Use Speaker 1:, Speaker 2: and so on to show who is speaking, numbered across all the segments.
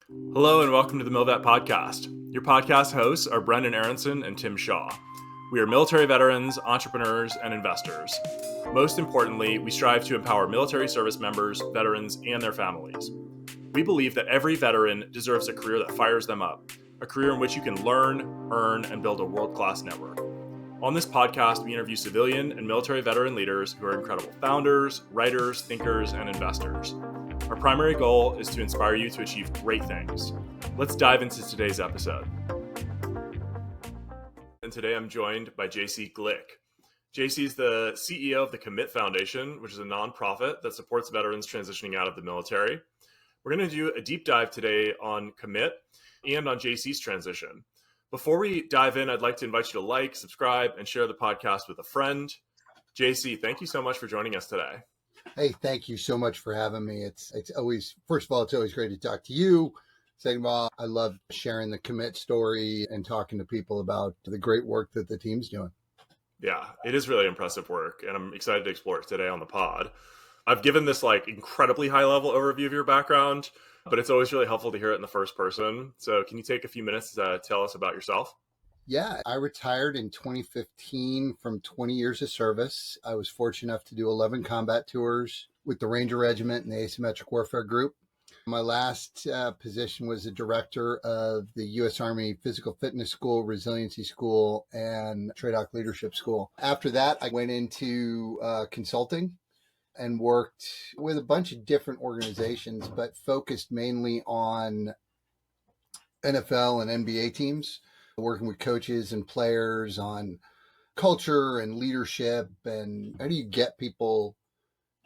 Speaker 1: Hello and welcome to the MilVet Podcast. Your podcast hosts are Brendan Aronson and Tim Shaw. We are military veterans, entrepreneurs, and investors. Most importantly, we strive to empower military service members, veterans, and their families. We believe that every veteran deserves a career that fires them up, a career in which you can learn, earn, and build a world-class network. On this podcast, we interview civilian and military veteran leaders who are incredible founders, writers, thinkers, and investors. Our primary goal is to inspire you to achieve great things. Let's dive into today's episode. And today I'm joined by JC Glick. JC is the CEO of the Commit Foundation, which is a nonprofit that supports veterans transitioning out of the military. We're going to do a deep dive today on Commit and on JC's transition. Before we dive in, I'd like to invite you to like, subscribe, and share the podcast with a friend. JC, thank you so much for joining us today.
Speaker 2: Hey, thank you so much for having me. It's always, first of all, it's always great to talk to you. Second of all, I love sharing the Commit story and talking to people about the great work that the team's doing.
Speaker 1: Yeah, it is really impressive work, and I'm excited to explore it today on the pod. I've given this incredibly high-level overview of your background, but it's always really helpful to hear it in the first person. So can you take a few minutes to tell us about yourself?
Speaker 2: Yeah, I retired in 2015 from 20 years of service. I was fortunate enough to do 11 combat tours with the Ranger Regiment and the Asymmetric Warfare Group. My last position was the director of the U.S. Army Physical Fitness School, Resiliency School, and TRADOC Leadership School. After that, I went into consulting and worked with a bunch of different organizations, but focused mainly on NFL and NBA teams, working with coaches and players on culture and leadership and how do you get people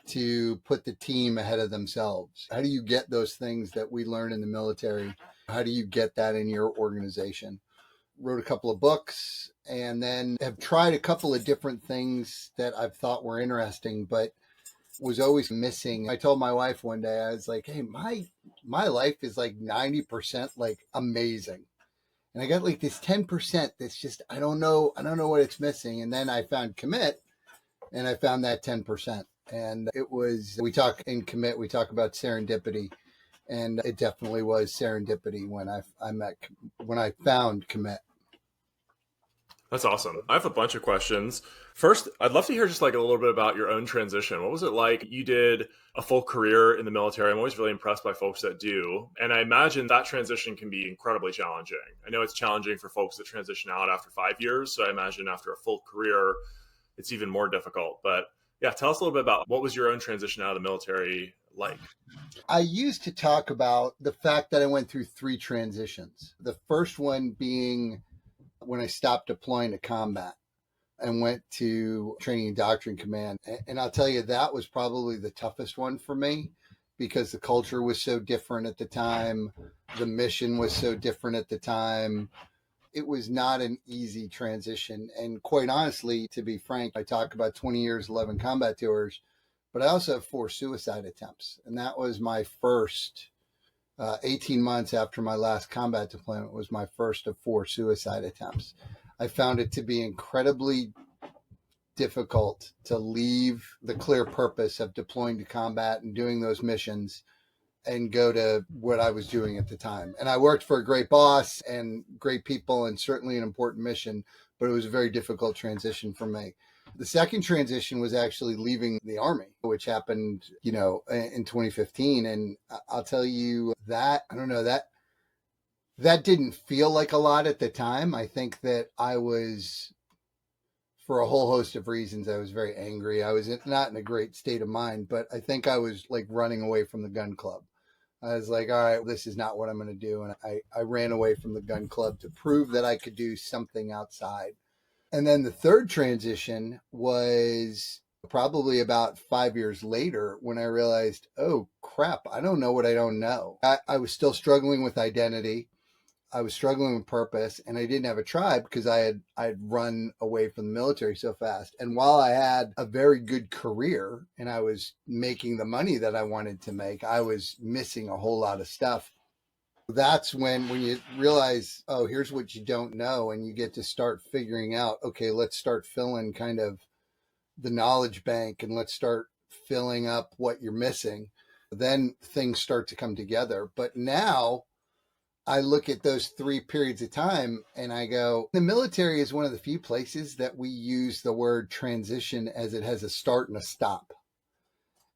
Speaker 2: to put the team ahead of themselves? How do you get those things that we learn in the military? How do you get that in your organization? Wrote a couple of books and then have tried a couple of different things that I've thought were interesting, but was always missing. I told my wife one day, I was like, hey, my life is 90% amazing. And I got this 10% that's just, I don't know what it's missing. And then I found Commit and I found that 10%. And it was, we talk in Commit, we talk about serendipity. And it definitely was serendipity when I found Commit.
Speaker 1: That's awesome. I have a bunch of questions. First, I'd love to hear just a little bit about your own transition. What was it like? You did a full career in the military. I'm always really impressed by folks that do. And I imagine that transition can be incredibly challenging. I know it's challenging for folks that transition out after 5 years. So I imagine after a full career, it's even more difficult. But yeah, tell us a little bit about what was your own transition out of the military like?
Speaker 2: I used to talk about the fact that I went through 3 transitions. The first one being when I stopped deploying to combat and went to training and doctrine command. And I'll tell you, that was probably the toughest one for me because the culture was so different at the time. The mission was so different at the time. It was not an easy transition. And quite honestly, to be frank, I talk about 20 years, 11 combat tours, but I also have 4 suicide attempts. And that was my first 18 months after my last combat deployment was my first of 4 suicide attempts. I found it to be incredibly difficult to leave the clear purpose of deploying to combat and doing those missions and go to what I was doing at the time. And I worked for a great boss and great people and certainly an important mission, but it was a very difficult transition for me. The second transition was actually leaving the Army, which happened, in 2015. And I'll tell you that, I don't know, that didn't feel like a lot at the time. I think that I was, for a whole host of reasons, I was very angry. I was not in a great state of mind, but I think I was running away from the gun club. I was like, all right, this is not what I'm going to do. And I ran away from the gun club to prove that I could do something outside. And then the third transition was probably about 5 years later when I realized, oh, crap, I don't know what I don't know. I was still struggling with identity. I was struggling with purpose, and I didn't have a tribe because I'd run away from the military so fast. And while I had a very good career and I was making the money that I wanted to make, I was missing a whole lot of stuff. That's when you realize, oh, here's what you don't know. And you get to start figuring out, okay, let's start filling kind of the knowledge bank and let's start filling up what you're missing. Then things start to come together. But now I look at those 3 periods of time and I go, the military is one of the few places that we use the word transition as it has a start and a stop.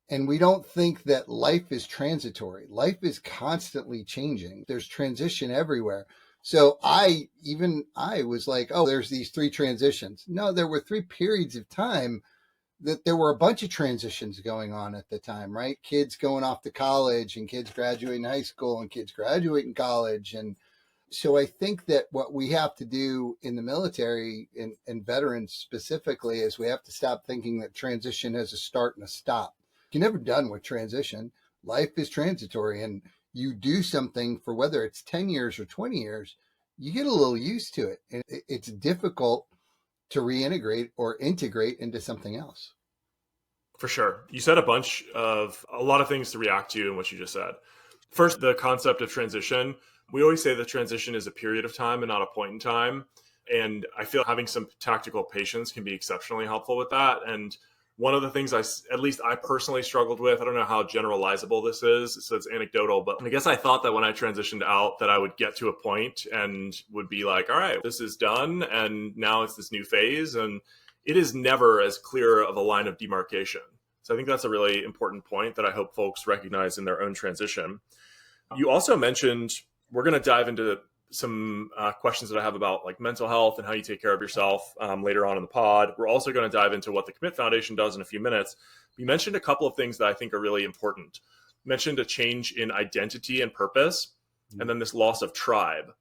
Speaker 2: And we don't think that life is transitory. Life is constantly changing. There's transition everywhere. So I was like, oh, there's these 3 transitions. No, there were 3 periods of time that there were a bunch of transitions going on at the time, right? Kids going off to college and kids graduating high school and kids graduating college. And so I think that what we have to do in the military and veterans specifically is we have to stop thinking that transition has a start and a stop. You're never done with transition. Life is transitory, and you do something for whether it's 10 years or 20 years, you get a little used to it. And it's difficult to reintegrate or integrate into something else.
Speaker 1: For sure. You said a lot of things to react to in what you just said. First, the concept of transition. We always say that transition is a period of time and not a point in time. And I feel having some tactical patience can be exceptionally helpful with that. And one of the things at least I personally struggled with, I don't know how generalizable this is, so it's anecdotal, but I guess I thought that when I transitioned out that I would get to a point and would be like, all right, this is done. And now it's this new phase. And it is never as clear of a line of demarcation. So I think that's a really important point that I hope folks recognize in their own transition. You also mentioned, we're going to dive into some questions that I have about like mental health and how you take care of yourself later on in the pod. We're also going to dive into what the Commit Foundation does in a few minutes. You mentioned a couple of things that I think are really important. You mentioned a change in identity and purpose, and then this loss of tribe.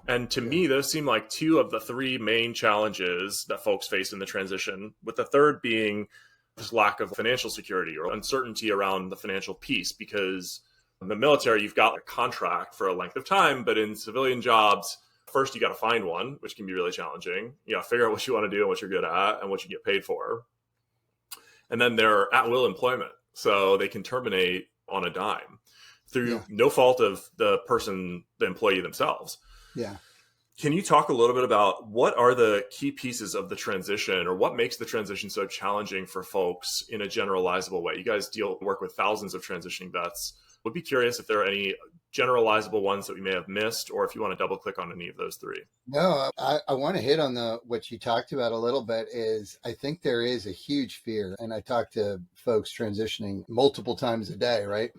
Speaker 1: And to me, those seem like 2 of the 3 main challenges that folks face in the transition, with the third being this lack of financial security or uncertainty around the financial piece, because in the military, you've got a contract for a length of time, but in civilian jobs, first you got to find one, which can be really challenging. You got to figure out what you want to do and what you're good at and what you get paid for. And then they're at will employment. So they can terminate on a dime through no fault of the employee themselves.
Speaker 2: Yeah.
Speaker 1: Can you talk a little bit about what are the key pieces of the transition, or what makes the transition so challenging for folks in a generalizable way? You guys work with thousands of transitioning vets. Would be curious if there are any generalizable ones that we may have missed, or if you want to double click on any of those 3.
Speaker 2: No, I want to hit on what you talked about a little bit. Is I think there is a huge fear, and I talk to folks transitioning multiple times a day, right?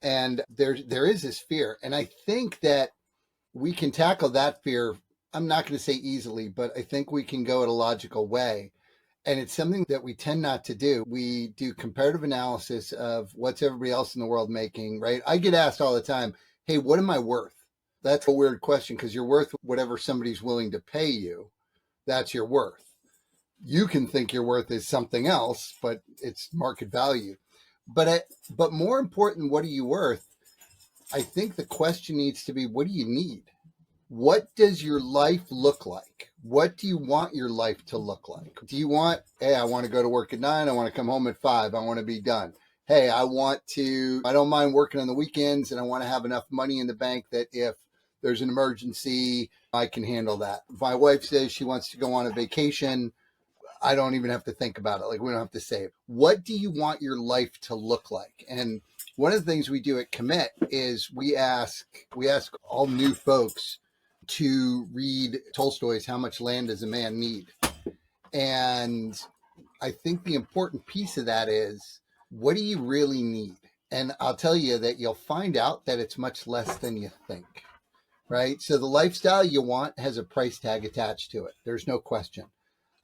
Speaker 2: And there is this fear, and I think that we can tackle that fear. I'm not going to say easily, but I think we can go in a logical way. And it's something that we tend not to do. We do comparative analysis of what's everybody else in the world making, right? I get asked all the time, hey, what am I worth? That's a weird question, because you're worth whatever somebody's willing to pay you. That's your worth. You can think your worth is something else, but it's market value. But more important, what are you worth? I think the question needs to be, what do you need? What does your life look like? What do you want your life to look like? Do you want, hey, I want to go to work at 9. I want to come home at 5. I want to be done. Hey, I don't mind working on the weekends, and I want to have enough money in the bank that if there's an emergency, I can handle that. If my wife says she wants to go on a vacation, I don't even have to think about it. Like, we don't have to save. What do you want your life to look like? And one of the things we do at Commit is we ask all new folks to read Tolstoy's How Much Land Does a Man Need? And I think the important piece of that is, what do you really need? And I'll tell you that you'll find out that it's much less than you think, right? So the lifestyle you want has a price tag attached to it. There's no question.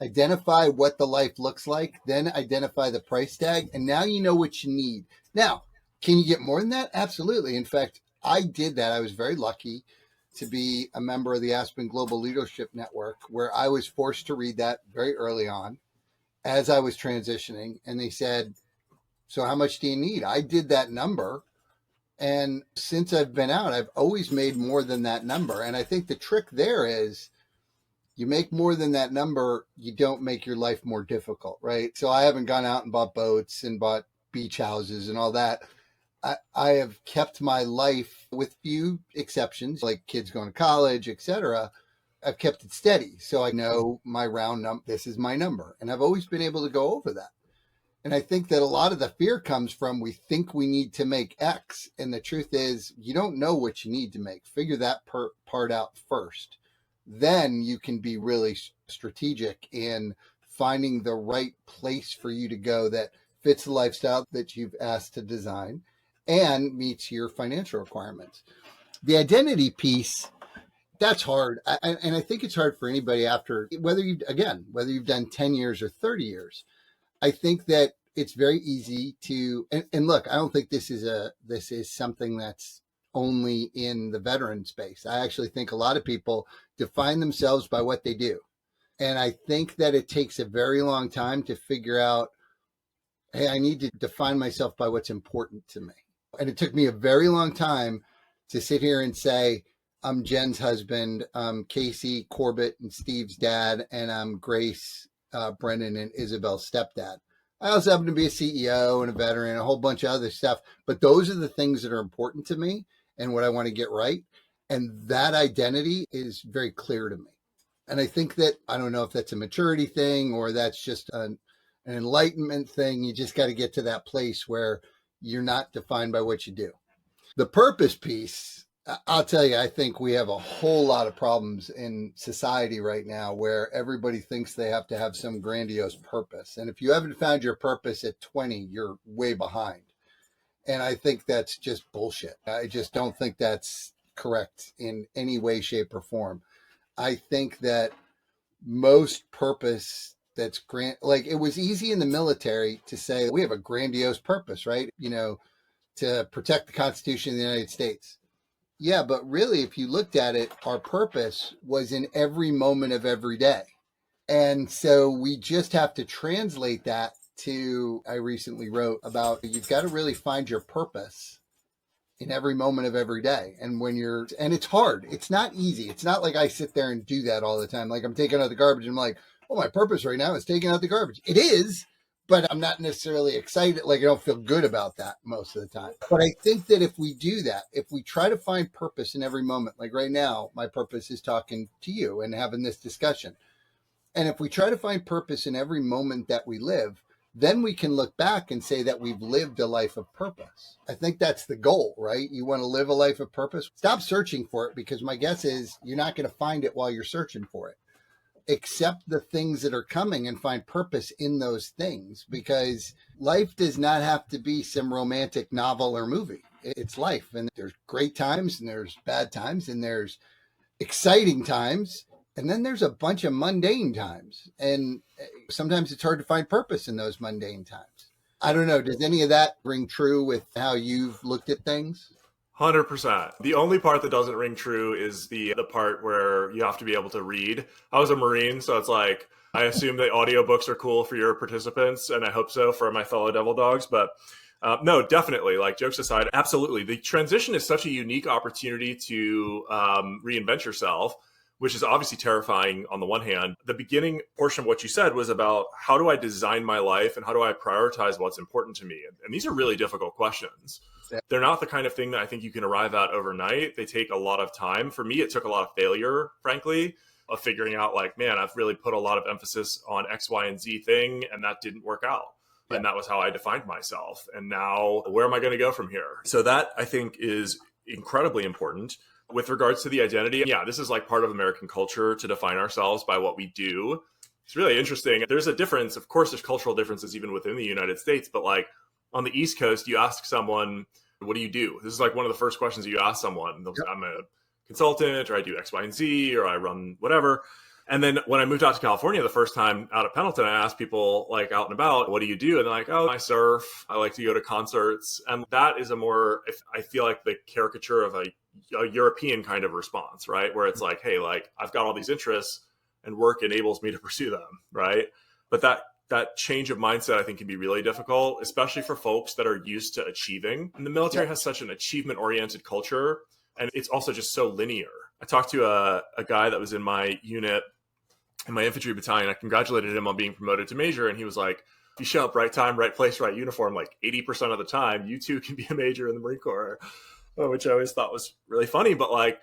Speaker 2: Identify what the life looks like, then identify the price tag, and now you know what you need. Now, can you get more than that? Absolutely. In fact, I did that. I was very lucky to be a member of the Aspen Global Leadership Network, where I was forced to read that very early on as I was transitioning. And they said, so how much do you need? I did that number. And since I've been out, I've always made more than that number. And I think the trick there is, you make more than that number, you don't make your life more difficult, right? So I haven't gone out and bought boats and bought beach houses and all that. I have kept my life, with few exceptions, like kids going to college, etc. I've kept it steady. So I know my round number, this is my number. And I've always been able to go over that. And I think that a lot of the fear comes from we think we need to make X. And the truth is, you don't know what you need to make. Figure that part out first. Then you can be really strategic in finding the right place for you to go that fits the lifestyle that you've asked to design and meets your financial requirements. The identity piece, that's hard. And I think it's hard for anybody after, whether you've done 10 years or 30 years. I think that it's very easy to, and look, I don't think this is something that's only in the veteran space. I actually think a lot of people define themselves by what they do. And I think that it takes a very long time to figure out, hey, I need to define myself by what's important to me. And it took me a very long time to sit here and say, I'm Jen's husband, I'm Casey, Corbett, and Steve's dad, and I'm Grace, Brendan, and Isabel's stepdad. I also happen to be a CEO and a veteran and a whole bunch of other stuff. But those are the things that are important to me and what I want to get right. And that identity is very clear to me. And I think that, I don't know if that's a maturity thing or that's just an enlightenment thing. You just got to get to that place where you're not defined by what you do. The purpose piece, I'll tell you, I think we have a whole lot of problems in society right now where everybody thinks they have to have some grandiose purpose. And if you haven't found your purpose at 20, you're way behind. And I think that's just bullshit. I just don't think that's correct in any way, shape, or form. I think that most purpose that's grand, like it was easy in the military to say, we have a grandiose purpose, right? To protect the Constitution of the United States. Yeah, but really, if you looked at it, our purpose was in every moment of every day. And so we just have to translate that to, I recently wrote about, you've got to really find your purpose in every moment of every day. And and it's hard. It's not easy. It's not like I sit there and do that all the time. Like I'm taking out the garbage and I'm like, oh, my purpose right now is taking out the garbage. It is, but I'm not necessarily excited. Like I don't feel good about that most of the time. But I think that if we do that, if we try to find purpose in every moment, like right now, my purpose is talking to you and having this discussion. And if we try to find purpose in every moment that we live, then we can look back and say that we've lived a life of purpose. I think that's the goal, right? You want to live a life of purpose. Stop searching for it, because my guess is you're not going to find it while you're searching for it. Accept the things that are coming and find purpose in those things, because life does not have to be some romantic novel or movie. It's life, and there's great times and there's bad times and there's exciting times. And then there's a bunch of mundane times. And sometimes it's hard to find purpose in those mundane times. I don't know. Does any of that ring true with how you've looked at things?
Speaker 1: 100%. The only part that doesn't ring true is the part where you have to be able to read. I was a Marine, so it's like, I assume that audiobooks are cool for your participants, and I hope so for my fellow Devil Dogs. But no, definitely, like jokes aside, absolutely. The transition is such a unique opportunity to reinvent yourself, which is obviously terrifying on the one hand. The beginning portion of what you said was about how do I design my life and how do I prioritize what's important to me? And these are really difficult questions. They're not the kind of thing that I think you can arrive at overnight. They take a lot of time. For me, it took a lot of failure, frankly, of figuring out like, man, I've really put a lot of emphasis on X, Y, and Z thing, and that didn't work out. Yeah. And that was how I defined myself. And now where am I going to go from here? So that I think is incredibly important. With regards to the identity, yeah, this is like part of American culture to define ourselves by what we do. It's really interesting. There's a difference. Of course, there's cultural differences even within the United States. But like on the East Coast, you ask someone, what do you do? This is like one of the first questions you ask someone. They'll say, I'm a consultant, or I do X, Y, and Z, or I run whatever. And then when I moved out to California the first time out of Pendleton, I asked people like out and about, what do you do? And they're like, oh, I surf. I like to go to concerts. And that is I feel like the caricature of a European kind of response, right? Where it's like, hey, like I've got all these interests and work enables me to pursue them, right? But that change of mindset, I think, can be really difficult, especially for folks that are used to achieving. And the military has such an achievement-oriented culture, and it's also just so linear. I talked to a guy that was in my unit, in my infantry battalion. I congratulated him on being promoted to major, and he was like, if you show up right time, right place, right uniform, like 80% of the time, you too can be a major in the Marine Corps, which I always thought was really funny. But like,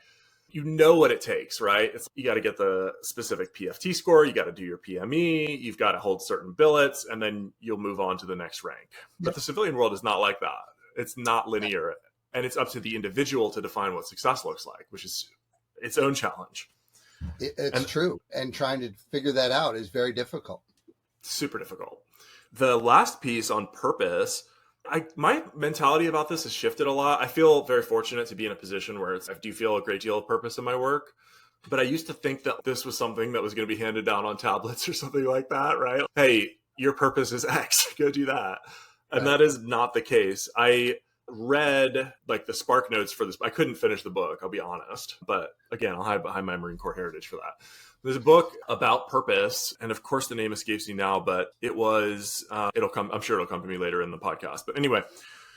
Speaker 1: you know what it takes, right? You got to get the specific PFT score, you got to do your PME, you've got to hold certain billets, and then you'll move on to the next rank. But the civilian world is not like that. It's not linear, and it's up to the individual to define what success looks like, which is its own challenge.
Speaker 2: It's true. And trying to figure that out is very difficult.
Speaker 1: Super difficult. The last piece on purpose, my mentality about this has shifted a lot. I feel very fortunate to be in a position where I do feel a great deal of purpose in my work. But I used to think that this was something that was going to be handed down on tablets or something like that, right? Hey, your purpose is X, go do that. And that is not the case. I read like the spark notes for this. I couldn't finish the book, I'll be honest. But again, I'll hide behind my Marine Corps heritage for that. There's a book about purpose, and of course the name escapes me now, but it was, it'll come, I'm sure it'll come to me later in the podcast. But anyway,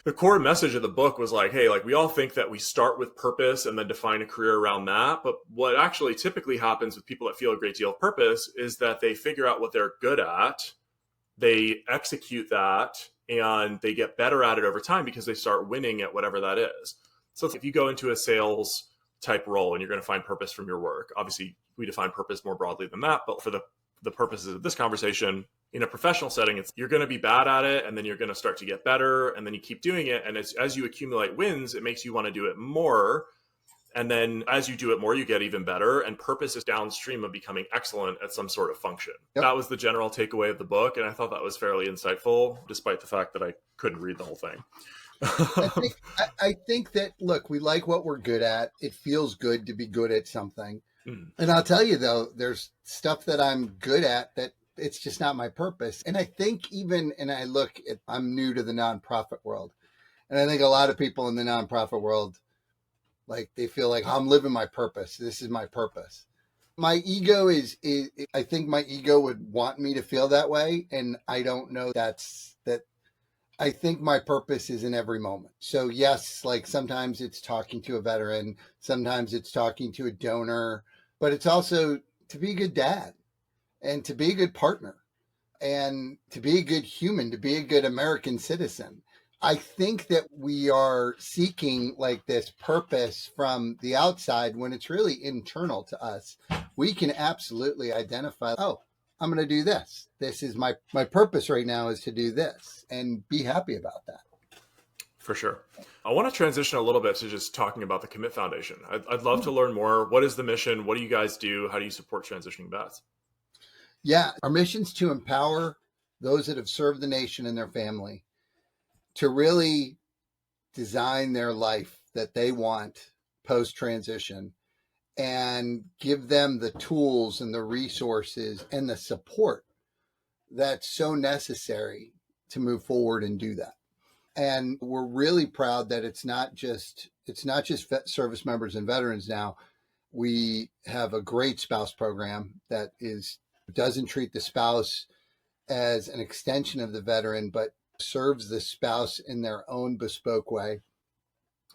Speaker 1: the core message of the book was like, hey, like we all think that we start with purpose and then define a career around that. But what actually typically happens with people that feel a great deal of purpose is that they figure out what they're good at, they execute that, and they get better at it over time because they start winning at whatever that is. So if you go into a sales type role and you're going to find purpose from your work, obviously we define purpose more broadly than that, but for the purposes of this conversation, in a professional setting, you're going to be bad at it, and then you're going to start to get better, and then you keep doing it, and as you accumulate wins, it makes you want to do it more, and then as you do it more, you get even better, and purpose is downstream of becoming excellent at some sort of function. Yep. That was the general takeaway of the book, and I thought that was fairly insightful, despite the fact that I couldn't read the whole thing.
Speaker 2: I think that, look, we like what we're good at. It feels good to be good at something. And I'll tell you, though, there's stuff that I'm good at that it's just not my purpose. And I think I'm new to the nonprofit world. And I think a lot of people in the nonprofit world, like they feel like I'm living my purpose. This is my purpose. My ego I think my ego would want me to feel that way. And I don't know that. I think my purpose is in every moment. So yes, like sometimes it's talking to a veteran, sometimes it's talking to a donor, but it's also to be a good dad and to be a good partner and to be a good human, to be a good American citizen. I think that we are seeking like this purpose from the outside when it's really internal to us. We can absolutely identify, oh, I'm going to do this. This is my purpose right now is to do this and be happy about that.
Speaker 1: For sure. I want to transition a little bit to just talking about the Commit Foundation. I'd love to learn more. What is the mission? What do you guys do? How do you support transitioning vets?
Speaker 2: Yeah, our mission is to empower those that have served the nation and their family to really design their life that they want post-transition and give them the tools and the resources and the support that's so necessary to move forward and do that. And we're really proud that it's not just service members and veterans now. We have a great spouse program that doesn't treat the spouse as an extension of the veteran, but serves the spouse in their own bespoke way.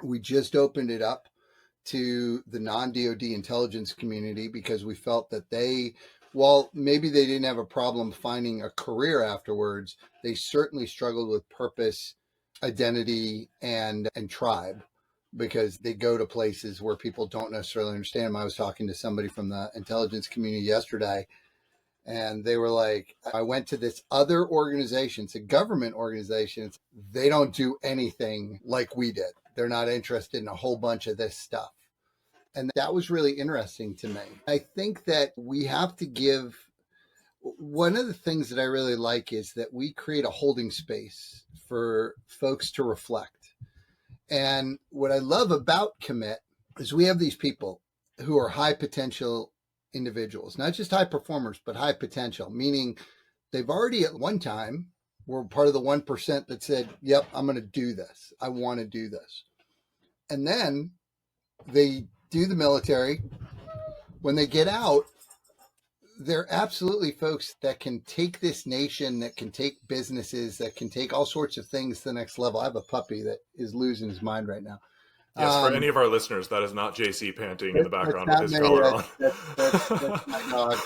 Speaker 2: We just opened it up to the non-DoD intelligence community because we felt that while maybe they didn't have a problem finding a career afterwards, they certainly struggled with purpose, identity, and tribe, because they go to places where people don't necessarily understand them. I was talking to somebody from the intelligence community yesterday, and they were like, I went to this other organization. It's a government organization. They don't do anything like we did. They're not interested in a whole bunch of this stuff. And that was really interesting to me. I think that we have to one of the things that I really like is that we create a holding space for folks to reflect. And what I love about Commit is we have these people who are high potential individuals, not just high performers, but high potential, meaning they've already at one time were part of the 1% that said, yep, I'm going to do this. I want to do this. And then they do the military. When they get out, they're absolutely folks that can take this nation, that can take businesses, that can take all sorts of things to the next level. I have a puppy that is losing his mind right now.
Speaker 1: Yes, for any of our listeners, that is not JC panting in the background with his collar on.
Speaker 2: That's my dog.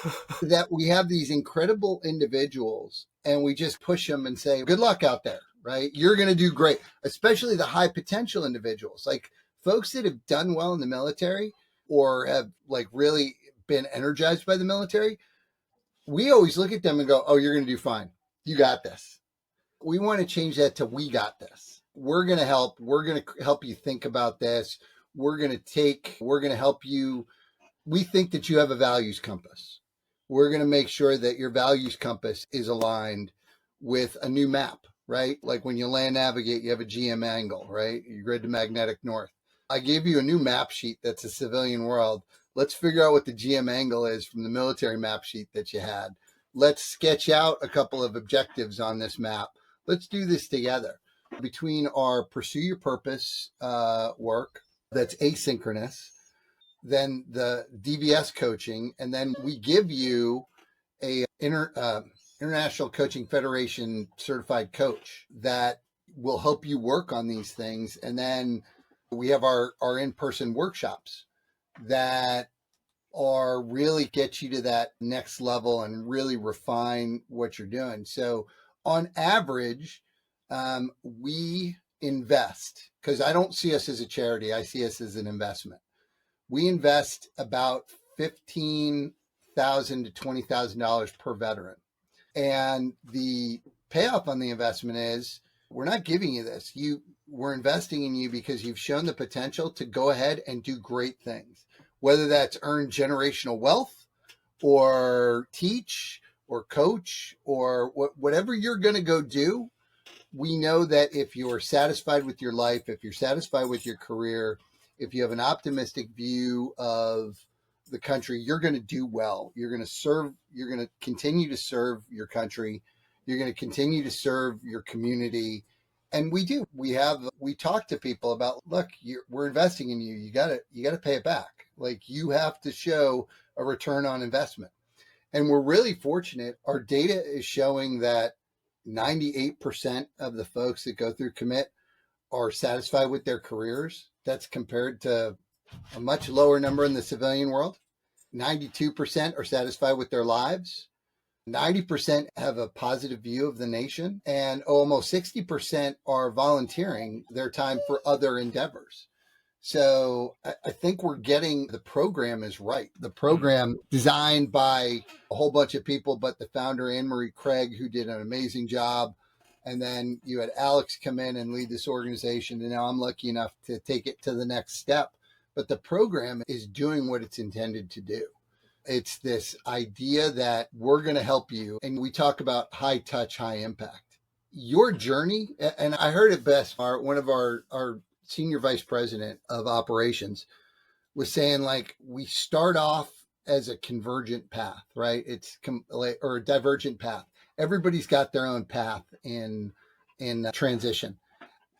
Speaker 2: That we have these incredible individuals and we just push them and say, good luck out there, right? You're going to do great, especially the high potential individuals, like folks that have done well in the military. or have like really been energized by the military, we always look at them and go, oh, you're going to do fine. You got this. We want to change that to we got this. We're going to help. We're going to help you think about this. We're going to help you. We think that you have a values compass. We're going to make sure that your values compass is aligned with a new map, right? Like when you land navigate, you have a GM angle, right? You grid to magnetic north. I gave you a new map sheet that's a civilian world. Let's figure out what the GM angle is from the military map sheet that you had. Let's sketch out a couple of objectives on this map. Let's do this together. Between our pursue your purpose work that's asynchronous, then the DVS coaching, and then we give you a International Coaching Federation certified coach that will help you work on these things. And then we have our in-person workshops that are really get you to that next level and really refine what you're doing. So on average, we invest, because I don't see us as a charity, I see us as an investment. We invest about $15,000 to $20,000 per veteran. And the payoff on the investment is we're not giving you this. We're investing in you because you've shown the potential to go ahead and do great things, whether that's earn generational wealth or teach or coach or whatever you're going to go do. We know that if you're satisfied with your life, if you're satisfied with your career, if you have an optimistic view of the country, you're going to do well. You're going to continue to serve your country. You're going to continue to serve your community. And we do. We talk to people about, look, we're investing in you. You got to pay it back. Like you have to show a return on investment. And we're really fortunate. Our data is showing that 98% of the folks that go through commit are satisfied with their careers. That's compared to a much lower number in the civilian world. 92% are satisfied with their lives. 90% have a positive view of the nation, and almost 60% are volunteering their time for other endeavors. So I think we're getting the program is right. The program designed by a whole bunch of people, but the founder, Anne Marie Craig, who did an amazing job. And then you had Alex come in and lead this organization. And now I'm lucky enough to take it to the next step. But the program is doing what it's intended to do. It's this idea that we're going to help you. And we talk about high touch, high impact. Your journey, and I heard it best, one of our senior vice president of operations was saying, like, we start off as a convergent path, right? Or a divergent path. Everybody's got their own path in transition.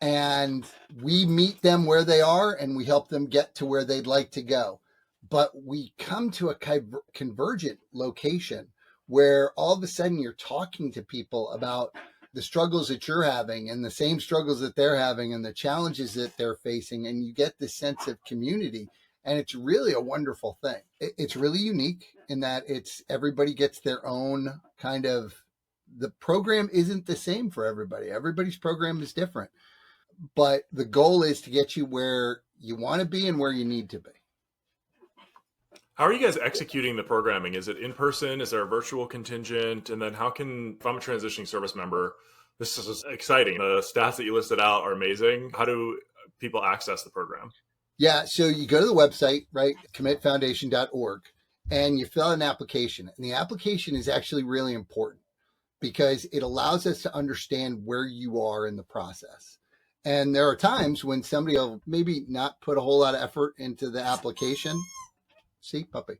Speaker 2: And we meet them where they are and we help them get to where they'd like to go. But we come to a convergent location where all of a sudden you're talking to people about the struggles that you're having and the same struggles that they're having and the challenges that they're facing. And you get this sense of community. And it's really a wonderful thing. It's really unique in that everybody gets their own kind of, the program isn't the same for everybody. Everybody's program is different. But the goal is to get you where you want to be and where you need to be.
Speaker 1: How are you guys executing the programming? Is it in person? Is there a virtual contingent? And then if I'm a transitioning service member, this is exciting. The stats that you listed out are amazing. How do people access the program?
Speaker 2: Yeah, so you go to the website, right, commitfoundation.org, and you fill out an application. And the application is actually really important because it allows us to understand where you are in the process. And there are times when somebody will maybe not put a whole lot of effort into the application. See, puppy.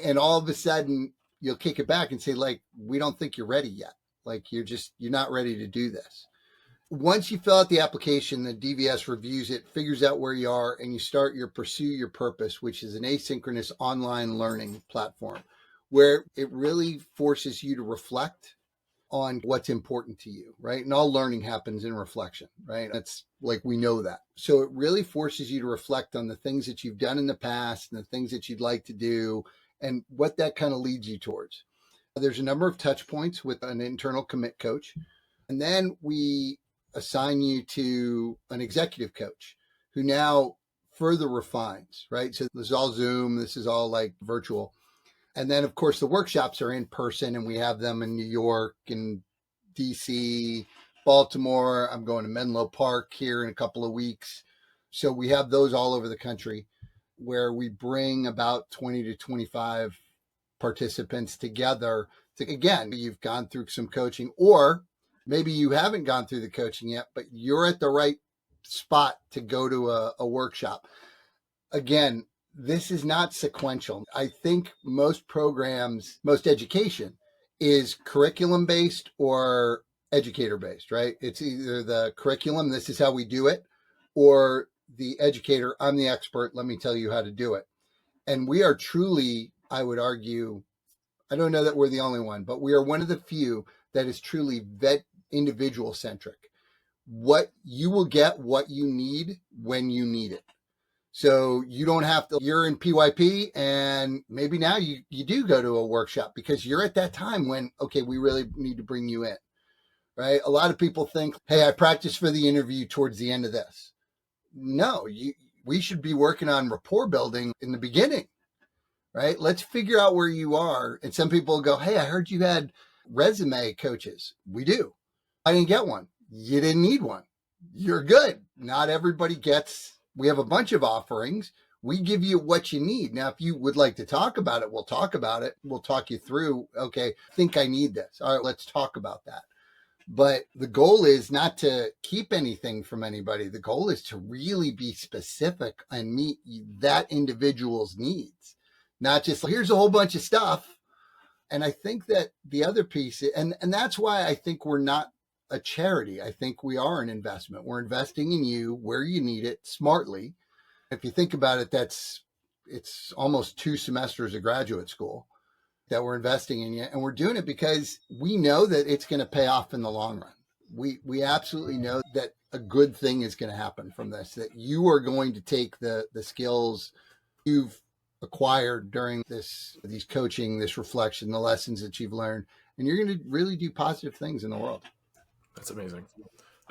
Speaker 2: And all of a sudden you'll kick it back and say, like, we don't think you're ready yet. Like you're not ready to do this. Once you fill out the application, the DVS reviews it, figures out where you are, and you start your Pursue Your Purpose, which is an asynchronous online learning platform where it really forces you to reflect on what's important to you, right? And all learning happens in reflection, right? That's like, we know that. So it really forces you to reflect on the things that you've done in the past and the things that you'd like to do and what that kind of leads you towards. There's a number of touch points with an internal commit coach. And then we assign you to an executive coach who now further refines, right? So this is all Zoom, this is all like virtual. And then, of course, the workshops are in person, and we have them in New York and DC, Baltimore. I'm going to Menlo Park here in a couple of weeks. So we have those all over the country where we bring about 20 to 25 participants together. Again, you've gone through some coaching, or maybe you haven't gone through the coaching yet, but you're at the right spot to go to a workshop. Again, this is not sequential. I think most programs, most education is curriculum based or educator based, right? It's either the curriculum, this is how we do it, or the educator, I'm the expert, let me tell you how to do it. And we are truly, I would argue, I don't know that we're the only one, but we are one of the few that is truly vet individual centric. What you will get what you need when you need it. So you don't have to, you're in PYP and maybe now you do go to a workshop because you're at that time when, okay, we really need to bring you in, right? A lot of people think, hey, I practiced for the interview towards the end of this. No, we should be working on rapport building in the beginning, right? Let's figure out where you are. And some people go, hey, I heard you had resume coaches. We do. I didn't get one. You didn't need one. You're good. Not everybody gets. We have a bunch of offerings. We give you what you need. Now, if you would like to talk about it, we'll talk about it. We'll talk you through, okay, I think I need this. All right, let's talk about that. But the goal is not to keep anything from anybody. The goal is to really be specific and meet that individual's needs, not just here's a whole bunch of stuff. And I think that the other piece, and that's why I think we're not a charity. I think we are an investment. We're investing in you where you need it smartly. If you think about it, it's almost 2 semesters of graduate school that we're investing in you. And we're doing it because we know that it's going to pay off in the long run. We absolutely know that a good thing is going to happen from this, that you are going to take the skills you've acquired during these coaching, this reflection, the lessons that you've learned, and you're going to really do positive things in the world.
Speaker 1: That's amazing.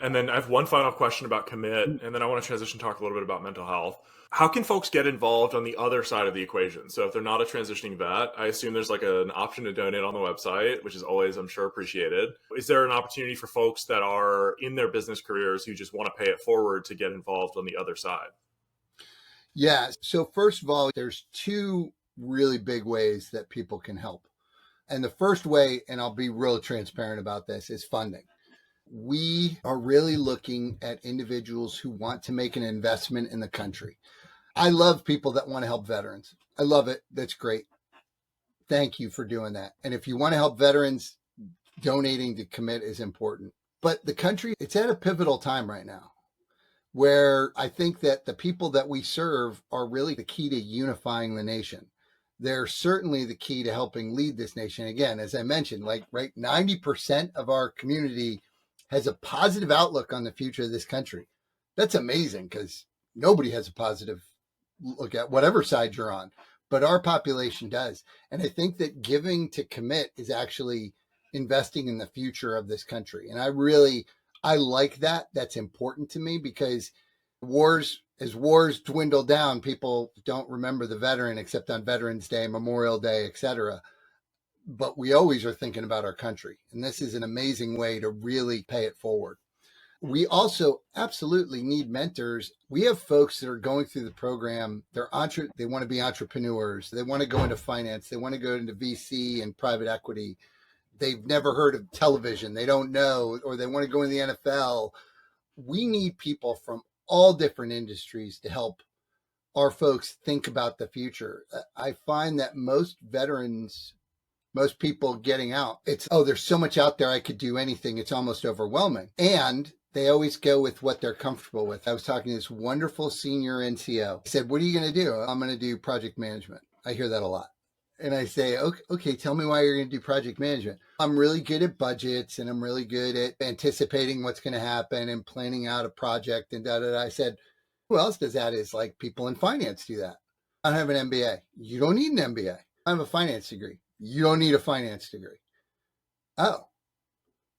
Speaker 1: And then I have one final question about commit, and then I want to transition talk a little bit about mental health. How can folks get involved on the other side of the equation? So if they're not a transitioning vet, I assume there's like an option to donate on the website, which is always, I'm sure, appreciated. Is there an opportunity for folks that are in their business careers who just want to pay it forward to get involved on the other side?
Speaker 2: Yeah. So first of all, there's 2 really big ways that people can help. And the first way, and I'll be real transparent about this, is funding. We are really looking at individuals who want to make an investment in the country. I love people that want to help veterans. I love it. That's great. Thank you for doing that. And if you want to help veterans, donating to commit is important. But the country, it's at a pivotal time right now where I think that the people that we serve are really the key to unifying the nation. They're certainly the key to helping lead this nation. Again, as I mentioned, like, right, 90% of our community has a positive outlook on the future of this country. That's amazing because nobody has a positive look at whatever side you're on, but our population does. And I think that giving to commit is actually investing in the future of this country. And I like that. That's important to me because as wars dwindle down, people don't remember the veteran except on Veterans Day, Memorial Day, etc. But we always are thinking about our country. And this is an amazing way to really pay it forward. We also absolutely need mentors. We have folks that are going through the program. They want to be entrepreneurs. They want to go into finance. They want to go into VC and private equity. They've never heard of television. They don't know, or they want to go in the NFL. We need people from all different industries to help our folks think about the future. I find that most veterans, most people getting out, there's so much out there, I could do anything. It's almost overwhelming. And they always go with what they're comfortable with. I was talking to this wonderful senior NCO. I said, what are you going to do? I'm going to do project management. I hear that a lot. And I say, okay, tell me why you're going to do project management. I'm really good at budgets and I'm really good at anticipating what's going to happen and planning out a project and da-da-da. I said, who else does that? Is like people in finance do that. I don't have an MBA. You don't need an MBA. I have a finance degree. You don't need a finance degree. Oh,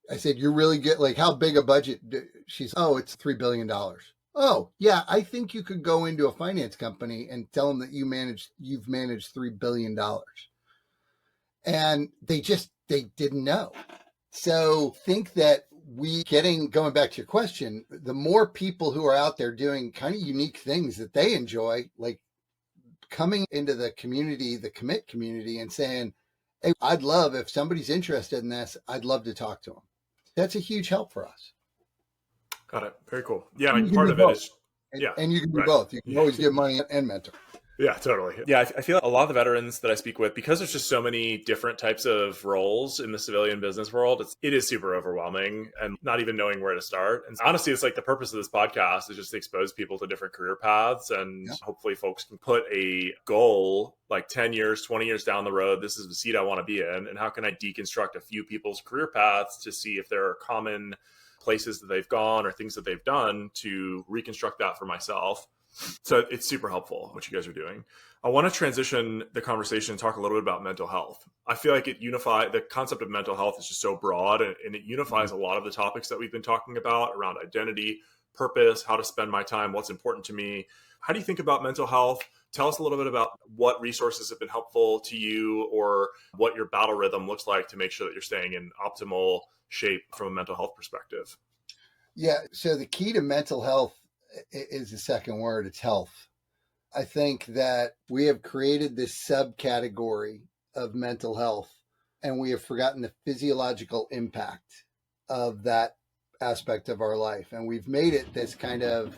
Speaker 2: I said, you're really good. Like, how big a budget? She's, it's $3 billion. Oh, yeah, I think you could go into a finance company and tell them that you've managed $3 billion. And they didn't know. So think that going back to your question, the more people who are out there doing kind of unique things that they enjoy, like coming into the community, the commit community, and saying, hey, I'd love, if somebody's interested in this, I'd love to talk to them. That's a huge help for us.
Speaker 1: Got it. Very cool. Yeah,
Speaker 2: And
Speaker 1: like
Speaker 2: you can
Speaker 1: part
Speaker 2: do
Speaker 1: of it
Speaker 2: both.
Speaker 1: is, yeah,
Speaker 2: And you can do
Speaker 1: right.
Speaker 2: both. You can always give money and mentor.
Speaker 1: Yeah, totally. Yeah, I feel like a lot of the veterans that I speak with, because there's just so many different types of roles in the civilian business world, it is super overwhelming and not even knowing where to start. And honestly, it's like the purpose of this podcast is just to expose people to different career paths. And hopefully folks can put a goal like 10 years, 20 years down the road. This is the seat I want to be in. And how can I deconstruct a few people's career paths to see if there are common places that they've gone or things that they've done to reconstruct that for myself. So it's super helpful what you guys are doing. I want to transition the conversation and talk a little bit about mental health. I feel like the concept of mental health is just so broad, and it unifies a lot of the topics that we've been talking about around identity, purpose, how to spend my time, what's important to me. How do you think about mental health? Tell us a little bit about what resources have been helpful to you or what your battle rhythm looks like to make sure that you're staying in optimal shape from a mental health perspective.
Speaker 2: Yeah. So the key to mental health is the second word. It's health. I think that we have created this subcategory of mental health, and we have forgotten the physiological impact of that aspect of our life. And we've made it this kind of,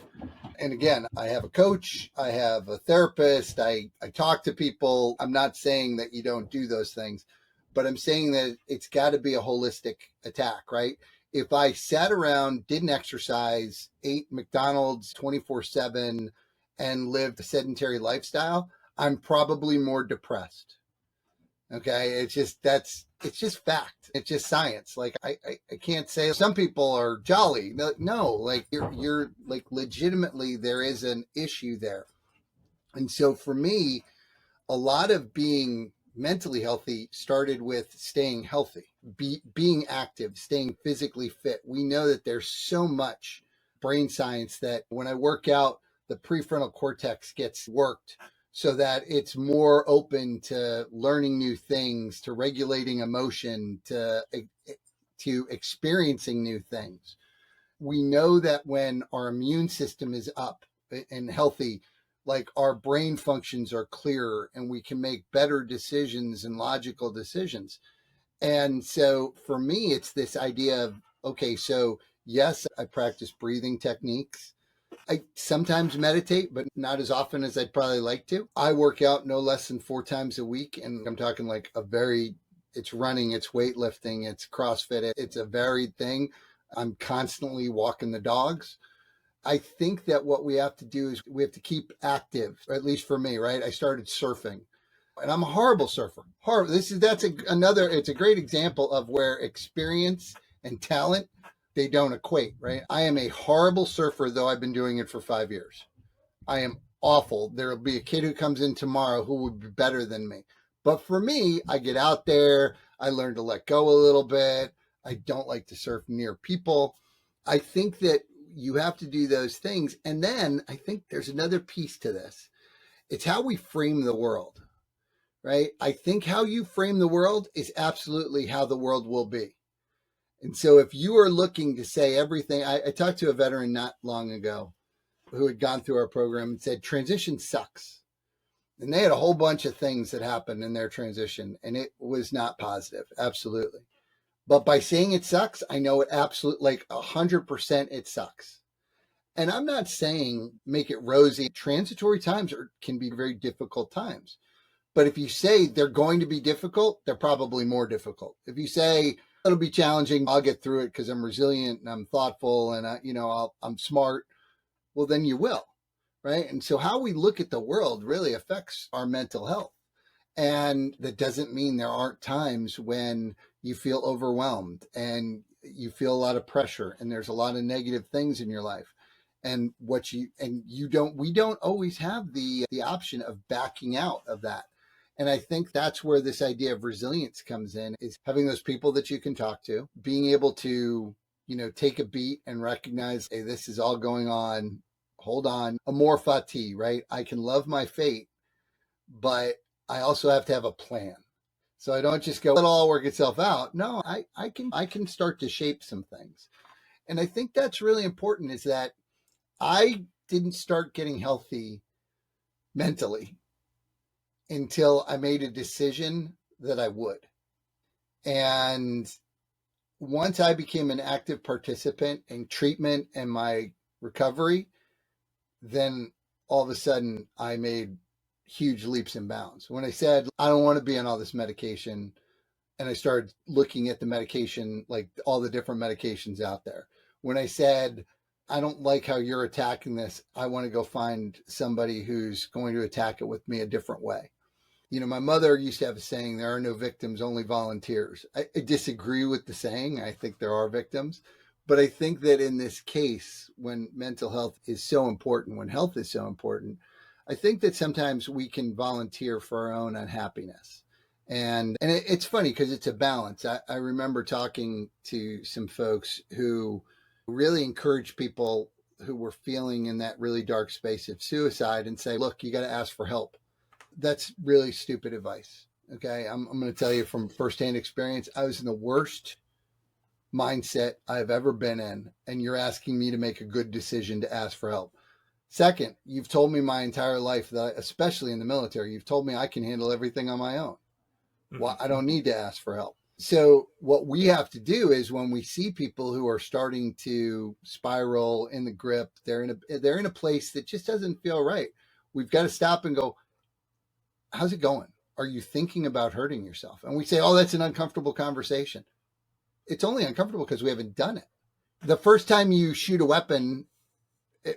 Speaker 2: and again, I have a coach, I have a therapist, I talk to people. I'm not saying that you don't do those things, but I'm saying that it's got to be a holistic attack, right? If I sat around, didn't exercise, ate McDonald's 24/7, and lived a sedentary lifestyle, I'm probably more depressed. Okay. It's just fact. It's just science. Like I can't say some people are jolly. No, like you're like legitimately there is an issue there. And so for me, a lot of being mentally healthy started with staying healthy, being active, staying physically fit. We know that there's so much brain science that when I work out, the prefrontal cortex gets worked so that it's more open to learning new things, to regulating emotion, to experiencing new things. We know that when our immune system is up and healthy, like our brain functions are clearer and we can make better decisions and logical decisions. And so for me, it's this idea of, okay, so yes, I practice breathing techniques. I sometimes meditate, but not as often as I'd probably like to. I work out no less than 4 times a week. And I'm talking like it's running, it's weightlifting, it's CrossFit, it's a varied thing. I'm constantly walking the dogs. I think that what we have to do is we have to keep active, or at least for me, right? I started surfing and I'm a horrible surfer. Horrible. It's a great example of where experience and talent, they don't equate, right? I am a horrible surfer, though I've been doing it for 5 years. I am awful. There'll be a kid who comes in tomorrow who would be better than me. But for me, I get out there, I learn to let go a little bit. I don't like to surf near people. I think that you have to do those things. And then I think there's another piece to this. It's how we frame the world, right? I think how you frame the world is absolutely how the world will be. And so if you are looking to say everything, I talked to a veteran not long ago who had gone through our program and said, transition sucks. And they had a whole bunch of things that happened in their transition, and it was not positive. Absolutely. But by saying it sucks, I know it absolutely, like 100% it sucks. And I'm not saying make it rosy. Transitory times can be very difficult times. But if you say they're going to be difficult, they're probably more difficult. If you say it'll be challenging, I'll get through it because I'm resilient and I'm thoughtful and I'm smart, well, then you will, right? And so how we look at the world really affects our mental health. And that doesn't mean there aren't times when you feel overwhelmed and you feel a lot of pressure and there's a lot of negative things in your life. And we don't always have the option of backing out of that. And I think that's where this idea of resilience comes in, is having those people that you can talk to, being able to, take a beat and recognize, hey, this is all going on. hold on, amor fati, right? I can love my fate, but I also have to have a plan. So I don't just go, it'll all work itself out. No, I can start to shape some things. And I think that's really important, is that I didn't start getting healthy mentally until I made a decision that I would. And once I became an active participant in treatment and my recovery, then all of a sudden I made huge leaps and bounds. When I said, I don't want to be on all this medication, and I started looking at the medication, like all the different medications out there. When I said, I don't like how you're attacking this, I want to go find somebody who's going to attack it with me a different way. You know, my mother used to have a saying, there are no victims, only volunteers. I disagree with the saying. I think there are victims. But I think that in this case, when mental health is so important, when health is so important, I think that sometimes we can volunteer for our own unhappiness. And it's funny because it's a balance. I remember talking to some folks who really encourage people who were feeling in that really dark space of suicide and say, look, you got to ask for help. That's really stupid advice. Okay. I'm going to tell you from firsthand experience, I was in the worst mindset I've ever been in. And you're asking me to make a good decision to ask for help. Second, you've told me my entire life that, especially in the military, you've told me I can handle everything on my own. Well, I don't need to ask for help. So what we have to do is, when we see people who are starting to spiral in the grip, they're in a place that just doesn't feel right. We've got to stop and go, how's it going? Are you thinking about hurting yourself? And we say, oh, that's an uncomfortable conversation. It's only uncomfortable because we haven't done it. The first time you shoot a weapon,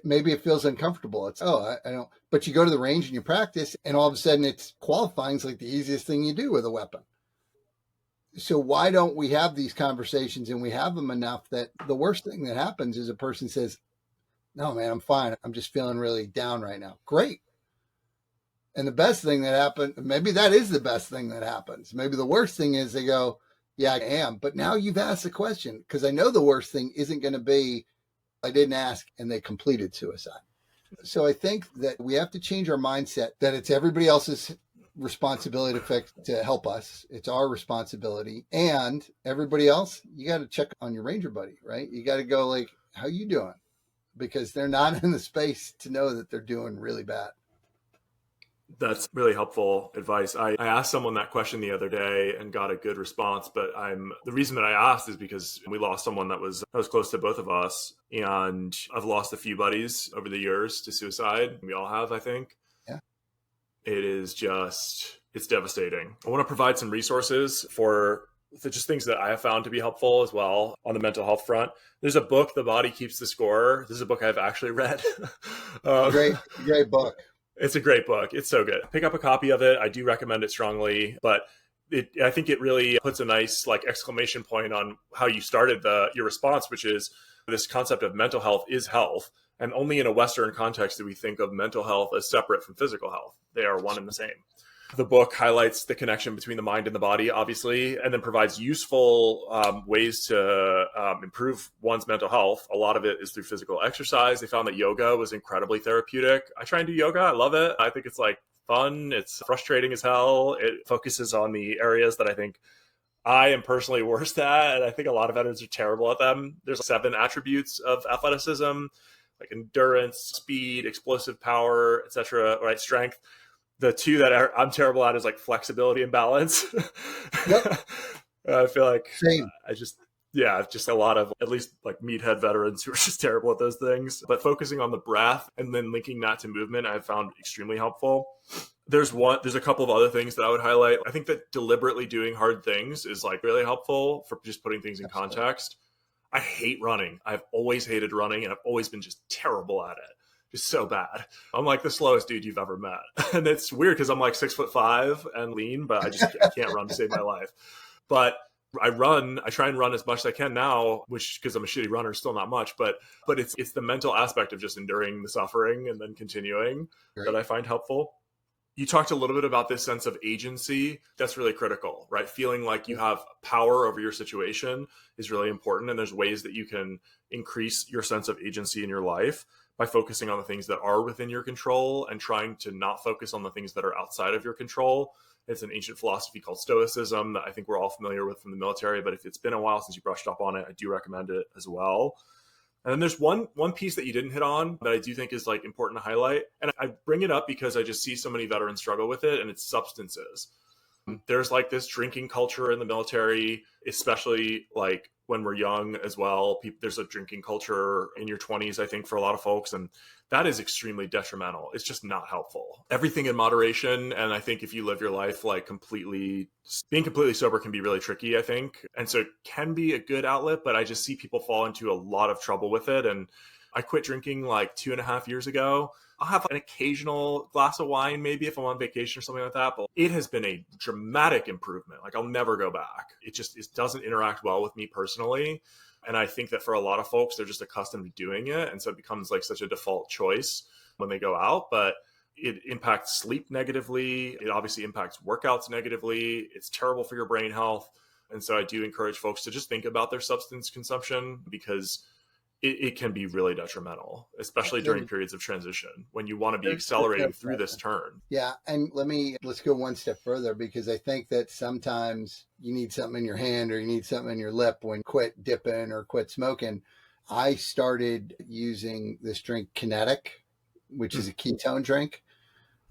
Speaker 2: maybe it feels uncomfortable. It's, oh, I don't, but you go to the range and you practice, and all of a sudden it's qualifying like the easiest thing you do with a weapon. So why don't we have these conversations, and we have them enough that the worst thing that happens is a person says, no, man, I'm fine. I'm just feeling really down right now. Great. And the best thing that happened, maybe that is the best thing that happens. Maybe the worst thing is they go, yeah, I am. But now you've asked the question, because I know the worst thing isn't going to be, I didn't ask and they completed suicide. So I think that we have to change our mindset that it's everybody else's responsibility to help us. It's our responsibility. And everybody else, you got to check on your ranger buddy, right? You got to go like, how you doing? Because they're not in the space to know that they're doing really bad.
Speaker 1: That's really helpful advice. I asked someone that question the other day and got a good response, but the reason that I asked is because we lost someone that was close to both of us. And I've lost a few buddies over the years to suicide. We all have, I think.
Speaker 2: Yeah.
Speaker 1: It is it's devastating. I want to provide some resources for just things that I have found to be helpful as well on the mental health front. There's a book, The Body Keeps the Score. This is a book I've actually read.
Speaker 2: Great book.
Speaker 1: It's a great book. It's so good. Pick up a copy of it. I do recommend it strongly, but I think it really puts a nice exclamation point on how you started your response, which is this concept of mental health is health. And only in a Western context do we think of mental health as separate from physical health. They are one and the same. The book highlights the connection between the mind and the body, obviously, and then provides useful ways to improve one's mental health. A lot of it is through physical exercise. They found that yoga was incredibly therapeutic. I try and do yoga. I love it. I think it's fun. It's frustrating as hell. It focuses on the areas that I think I am personally worst at, and I think a lot of veterans are terrible at them. There's 7 attributes of athleticism, like endurance, speed, explosive power, etc., right? Strength. The 2 that I'm terrible at is flexibility and balance.
Speaker 2: Yep.
Speaker 1: I feel like
Speaker 2: Same.
Speaker 1: just a lot of at least meathead veterans who are just terrible at those things. But focusing on the breath and then linking that to movement, I've found extremely helpful. There's a couple of other things that I would highlight. I think that deliberately doing hard things is really helpful for just putting things in context. I hate running. I've always hated running, and I've always been just terrible at it. Just so bad. I'm the slowest dude you've ever met. And it's weird because I'm 6'5" and lean, but I can't run to save my life. But I try and run as much as I can now, which, because I'm a shitty runner, still not much, but it's the mental aspect of just enduring the suffering and then continuing that I find helpful. You talked a little bit about this sense of agency. That's really critical, right? Feeling like you have power over your situation is really important. And there's ways that you can increase your sense of agency in your life. by focusing on the things that are within your control and trying to not focus on the things that are outside of your control. It's an ancient philosophy called Stoicism that I think we're all familiar with from the military, but if it's been a while since you brushed up on it, I do recommend it as well. And then there's one piece that you didn't hit on that I do think is like important to highlight. And I bring it up because I just see so many veterans struggle with it, and it's substances. There's like this drinking culture in the military, especially like when we're young as well. There's a drinking culture in your 20s, I think, for a lot of folks. And that is extremely detrimental. It's just not helpful. Everything in moderation. And I think if you live your life like being completely sober can be really tricky, I think. And so it can be a good outlet, but I just see people fall into a lot of trouble with it. And I quit drinking like 2.5 years ago. I'll have an occasional glass of wine, maybe if I'm on vacation or something like that. But it has been a dramatic improvement. Like I'll never go back. It doesn't interact well with me personally. And I think that for a lot of folks, they're just accustomed to doing it. And so it becomes like such a default choice when they go out. But it impacts sleep negatively. It obviously impacts workouts negatively. It's terrible for your brain health. And so I do encourage folks to just think about their substance consumption, because it can be really detrimental, especially during periods of transition when you want to be accelerating through this turn.
Speaker 2: Yeah. And let's go one step further, because I think that sometimes you need something in your hand or you need something in your lip when quit dipping or quit smoking. I started using this drink Kinetic, which is a ketone drink.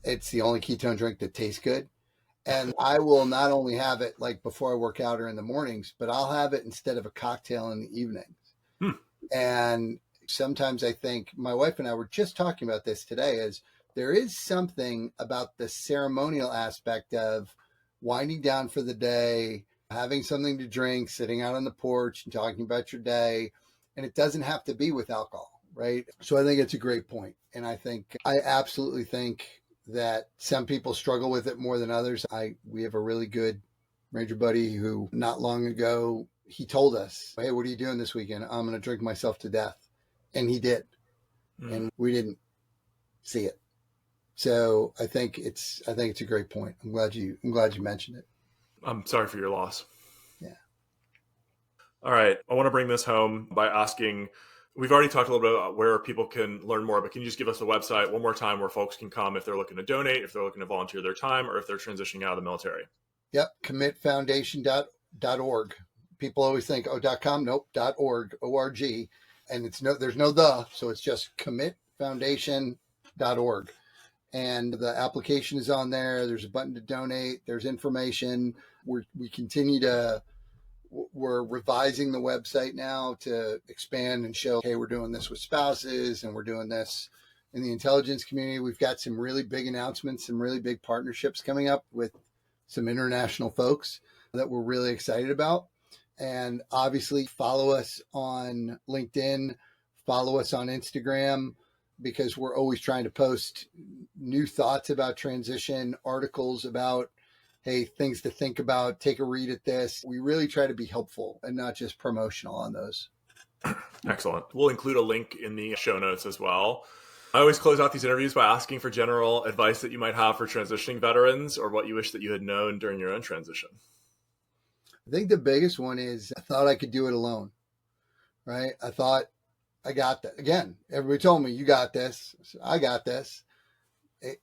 Speaker 2: It's the only ketone drink that tastes good. And I will not only have it like before I work out or in the mornings, but I'll have it instead of a cocktail in the evenings. And sometimes I think my wife and I were just talking about this today, is there is something about the ceremonial aspect of winding down for the day, having something to drink, sitting out on the porch and talking about your day. And it doesn't have to be with alcohol, right? So I think it's a great point. And I absolutely think that some people struggle with it more than others. We have a really good Ranger buddy who not long ago, he told us, hey, what are you doing this weekend? I'm going to drink myself to death. And he did. And we didn't see it. So I think it's a great point. I'm glad you mentioned it.
Speaker 1: I'm sorry for your loss.
Speaker 2: Yeah.
Speaker 1: All right. I want to bring this home by asking, we've already talked a little bit about where people can learn more, but can you just give us the website one more time where folks can come if they're looking to donate, if they're looking to volunteer their time, or if they're transitioning out of the military?
Speaker 2: Yep. Commitfoundation.org. People always think, .com. Nope. .org, O-R-G. And there's no the, so it's just commitfoundation.org. And the application is on there. There's a button to donate. There's information. We're revising the website now to expand and show, hey, we're doing this with spouses and we're doing this in the intelligence community. We've got some really big announcements, some really big partnerships coming up with some international folks that we're really excited about. And obviously follow us on LinkedIn, follow us on Instagram, because we're always trying to post new thoughts about transition, articles about, hey, things to think about, take a read at this. We really try to be helpful and not just promotional on those.
Speaker 1: Excellent. We'll include a link in the show notes as well. I always close out these interviews by asking for general advice that you might have for transitioning veterans, or what you wish that you had known during your own transition.
Speaker 2: I think the biggest one is I thought I could do it alone, right? I thought I got that. Again, everybody told me, you got this. I got this.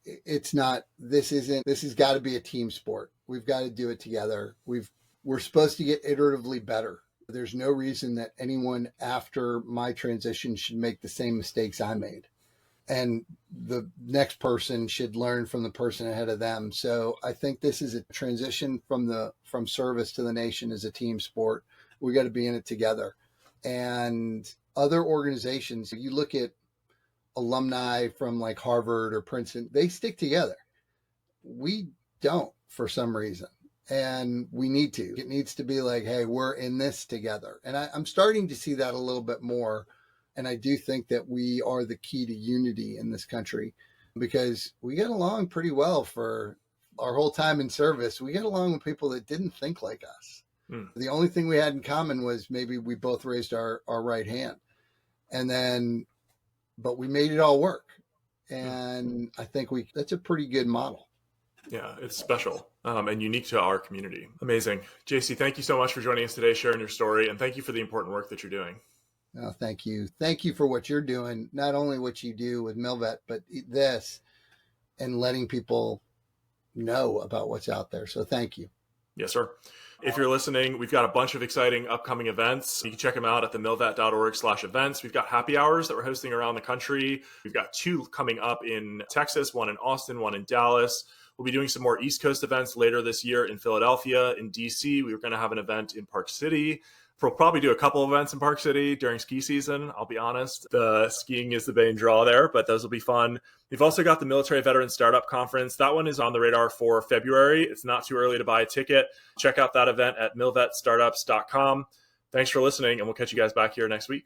Speaker 2: It's not, this has got to be a team sport. We've got to do it together. We're supposed to get iteratively better. There's no reason that anyone after my transition should make the same mistakes I made. And the next person should learn from the person ahead of them. So I think this is a transition from service to the nation as a team sport. We got to be in it together. And other organizations, you look at alumni from like Harvard or Princeton, they stick together. We don't for some reason. And we need to. It needs to be like, hey, we're in this together. And I'm starting to see that a little bit more. And I do think that we are the key to unity in this country, because we get along pretty well for our whole time in service. We get along with people that didn't think like us. The only thing we had in common was maybe we both raised our right hand. But we made it all work. And I think that's a pretty good model.
Speaker 1: Yeah, it's special and unique to our community. Amazing. JC, thank you so much for joining us today, sharing your story, and thank you for the important work that you're doing.
Speaker 2: Oh, thank you. Thank you for what you're doing. Not only what you do with Milvet, but this and letting people know about what's out there. So thank you.
Speaker 1: Yes, sir. If you're listening, we've got a bunch of exciting upcoming events. You can check them out at themilvet.org/events. We've got happy hours that we're hosting around the country. We've got 2 coming up in Texas, one in Austin, one in Dallas. We'll be doing some more East Coast events later this year in Philadelphia, in DC. We're going to have an event in Park City. We'll probably do a couple of events in Park City during ski season. I'll be honest, the skiing is the main draw there, but those will be fun. We've also got the Military Veteran Startup Conference. That one is on the radar for February. It's not too early to buy a ticket. Check out that event at milvetstartups.com. Thanks for listening, and we'll catch you guys back here next week.